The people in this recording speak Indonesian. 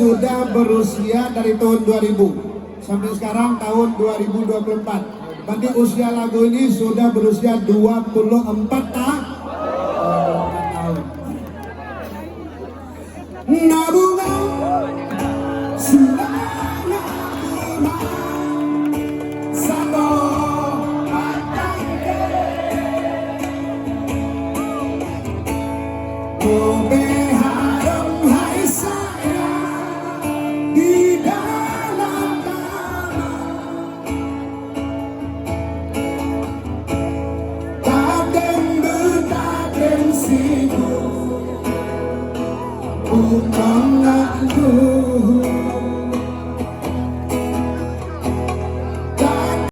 sudah berusia dari tahun 2000 sampai sekarang tahun 2024. Berarti usia lagu ini sudah berusia 24 tahun. Nabungan selama satu Oh,